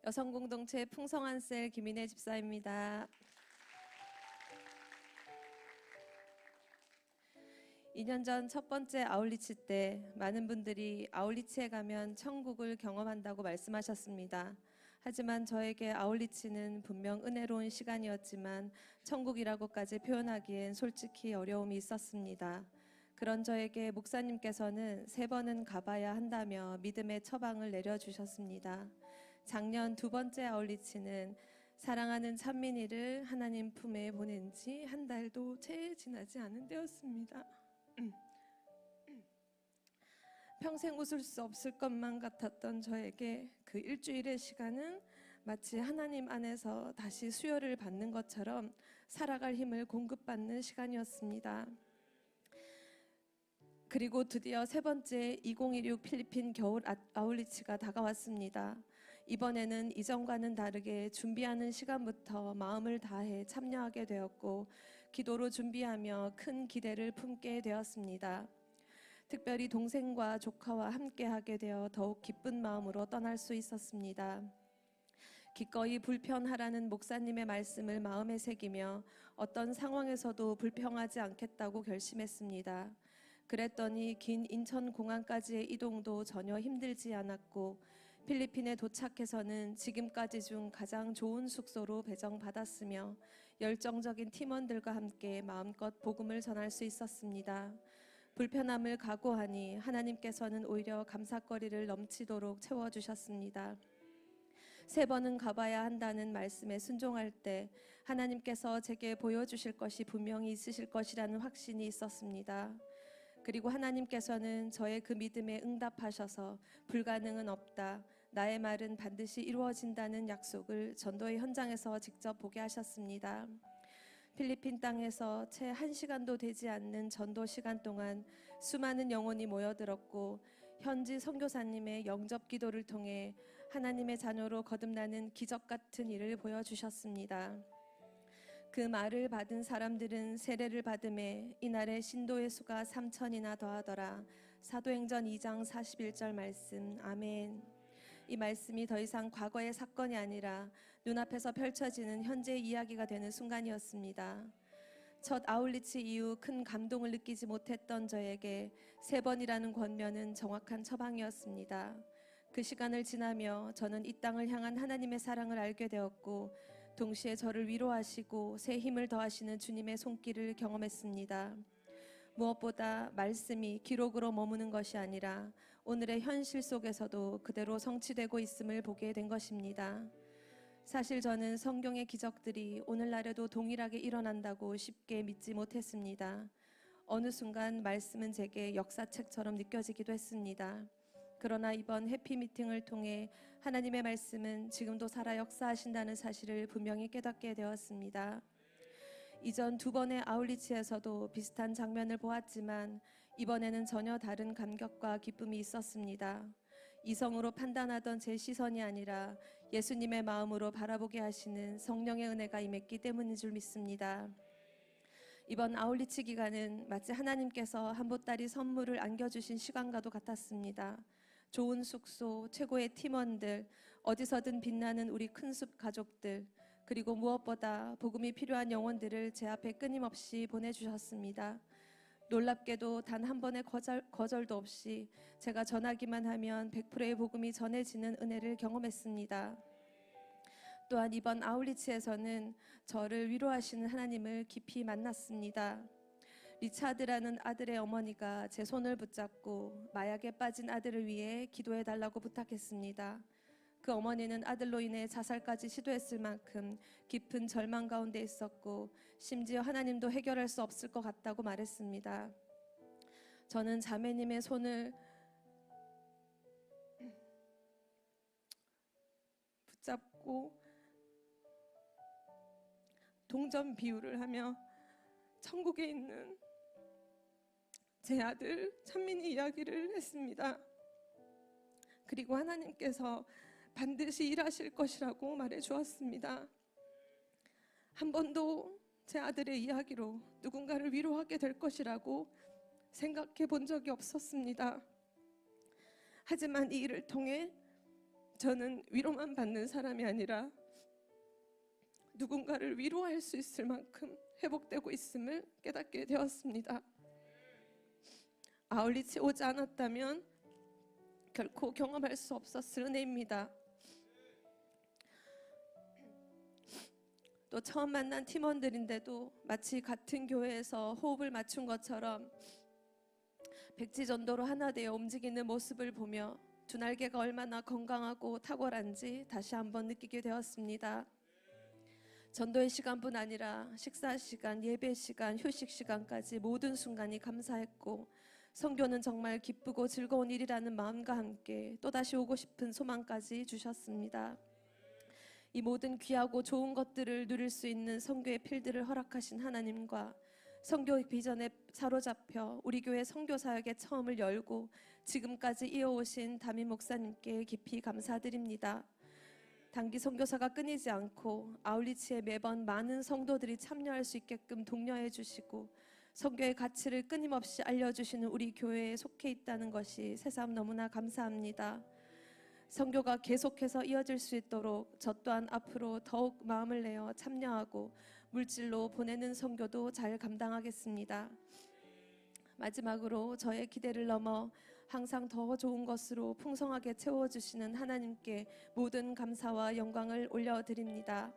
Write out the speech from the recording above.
여성공동체 풍성한 셀 김인혜 집사입니다. 2년 전 첫 번째 아울리치 때 많은 분들이 아울리치에 가면 천국을 경험한다고 말씀하셨습니다. 하지만 저에게 아울리치는 분명 은혜로운 시간이었지만 천국이라고까지 표현하기엔 솔직히 어려움이 있었습니다. 그런 저에게 목사님께서는 3번은 가봐야 한다며 믿음의 처방을 내려주셨습니다. 작년 2번째 아울리치는 사랑하는 찬민이를 하나님 품에 보낸 지 한 달도 채 지나지 않은 때였습니다. 평생 웃을 수 없을 것만 같았던 저에게 그 일주일의 시간은 마치 하나님 안에서 다시 수혈을 받는 것처럼 살아갈 힘을 공급받는 시간이었습니다. 그리고 드디어 3번째 2016 필리핀 겨울 아울리치가 다가왔습니다. 이번에는 이전과는 다르게 준비하는 시간부터 마음을 다해 참여하게 되었고 기도로 준비하며 큰 기대를 품게 되었습니다. 특별히 동생과 조카와 함께하게 되어 더욱 기쁜 마음으로 떠날 수 있었습니다. 기꺼이 불편하라는 목사님의 말씀을 마음에 새기며 어떤 상황에서도 불평하지 않겠다고 결심했습니다. 그랬더니 긴 인천공항까지의 이동도 전혀 힘들지 않았고 필리핀에 도착해서는 지금까지 중 가장 좋은 숙소로 배정받았으며 열정적인 팀원들과 함께 마음껏 복음을 전할 수 있었습니다. 불편함을 각오하니 하나님께서는 오히려 감사거리를 넘치도록 채워주셨습니다. 3번은 가봐야 한다는 말씀에 순종할 때 하나님께서 제게 보여주실 것이 분명히 있으실 것이라는 확신이 있었습니다. 그리고 하나님께서는 저의 그 믿음에 응답하셔서 불가능은 없다, 나의 말은 반드시 이루어진다는 약속을 전도의 현장에서 직접 보게 하셨습니다. 필리핀 땅에서 채 1시간도 되지 않는 전도 시간 동안 수많은 영혼이 모여들었고 현지 선교사님의 영접 기도를 통해 하나님의 자녀로 거듭나는 기적 같은 일을 보여주셨습니다. 그 말을 받은 사람들은 세례를 받음에 이날에 신도의 수가 3,000이나 더하더라. 사도행전 2장 41절 말씀. 아멘. 이 말씀이 더 이상 과거의 사건이 아니라 눈앞에서 펼쳐지는 현재의 이야기가 되는 순간이었습니다. 첫 아울리치 이후 큰 감동을 느끼지 못했던 저에게 3번이라는 권면은 정확한 처방이었습니다. 그 시간을 지나며 저는 이 땅을 향한 하나님의 사랑을 알게 되었고 동시에 저를 위로하시고 새 힘을 더하시는 주님의 손길을 경험했습니다. 무엇보다 말씀이 기록으로 머무는 것이 아니라 오늘의 현실 속에서도 그대로 성취되고 있음을 보게 된 것입니다. 사실 저는 성경의 기적들이 오늘날에도 동일하게 일어난다고 쉽게 믿지 못했습니다. 어느 순간 말씀은 제게 역사책처럼 느껴지기도 했습니다. 그러나 이번 해피미팅을 통해 하나님의 말씀은 지금도 살아 역사하신다는 사실을 분명히 깨닫게 되었습니다. 이전 2번의 아울리치에서도 비슷한 장면을 보았지만 이번에는 전혀 다른 감격과 기쁨이 있었습니다. 이성으로 판단하던 제 시선이 아니라 예수님의 마음으로 바라보게 하시는 성령의 은혜가 임했기 때문인 줄 믿습니다. 이번 아울리치 기간은 마치 하나님께서 한 보따리 선물을 안겨주신 시간과도 같았습니다. 좋은 숙소, 최고의 팀원들, 어디서든 빛나는 우리 큰숲 가족들, 그리고 무엇보다 복음이 필요한 영혼들을 제 앞에 끊임없이 보내주셨습니다. 놀랍게도 단 한 번의 거절도 없이 제가 전하기만 하면 100%의 복음이 전해지는 은혜를 경험했습니다. 또한 이번 아울리치에서는 저를 위로하시는 하나님을 깊이 만났습니다. 리차드라는 아들의 어머니가 제 손을 붙잡고 마약에 빠진 아들을 위해 기도해달라고 부탁했습니다. 그 어머니는 아들로 인해 자살까지 시도했을 만큼 깊은 절망 가운데 있었고 심지어 하나님도 해결할 수 없을 것 같다고 말했습니다. 저는 자매님의 손을 붙잡고 동전 비유를 하며 천국에 있는 제 아들 찬민이 이야기를 했습니다. 그리고 하나님께서 반드시 일하실 것이라고 말해 주었습니다. 한 번도 제 아들의 이야기로 누군가를 위로하게 될 것이라고 생각해 본 적이 없었습니다. 하지만 이 일을 통해 저는 위로만 받는 사람이 아니라 누군가를 위로할 수 있을 만큼 회복되고 있음을 깨닫게 되었습니다. 아울리치 오지 않았다면 결코 경험할 수 없었을 은혜입니다. 또 처음 만난 팀원들인데도 마치 같은 교회에서 호흡을 맞춘 것처럼 백지전도로 하나 되어 움직이는 모습을 보며 두 날개가 얼마나 건강하고 탁월한지 다시 한번 느끼게 되었습니다. 전도의 시간뿐 아니라 식사 시간, 예배 시간, 휴식 시간까지 모든 순간이 감사했고, 선교는 정말 기쁘고 즐거운 일이라는 마음과 함께 또다시 오고 싶은 소망까지 주셨습니다. 이 모든 귀하고 좋은 것들을 누릴 수 있는 선교의 필드를 허락하신 하나님과 선교 비전에 사로잡혀 우리 교회 선교 사역의 처음을 열고 지금까지 이어오신 담임 목사님께 깊이 감사드립니다. 단기 선교사가 끊이지 않고 아울리치에 매번 많은 성도들이 참여할 수 있게끔 독려해 주시고 선교의 가치를 끊임없이 알려주시는 우리 교회에 속해 있다는 것이 새삼 너무나 감사합니다. 선교가 계속해서 이어질 수 있도록 저 또한 앞으로 더욱 마음을 내어 참여하고 물질로 보내는 선교도 잘 감당하겠습니다. 마지막으로 저의 기대를 넘어 항상 더 좋은 것으로 풍성하게 채워주시는 하나님께 모든 감사와 영광을 올려드립니다.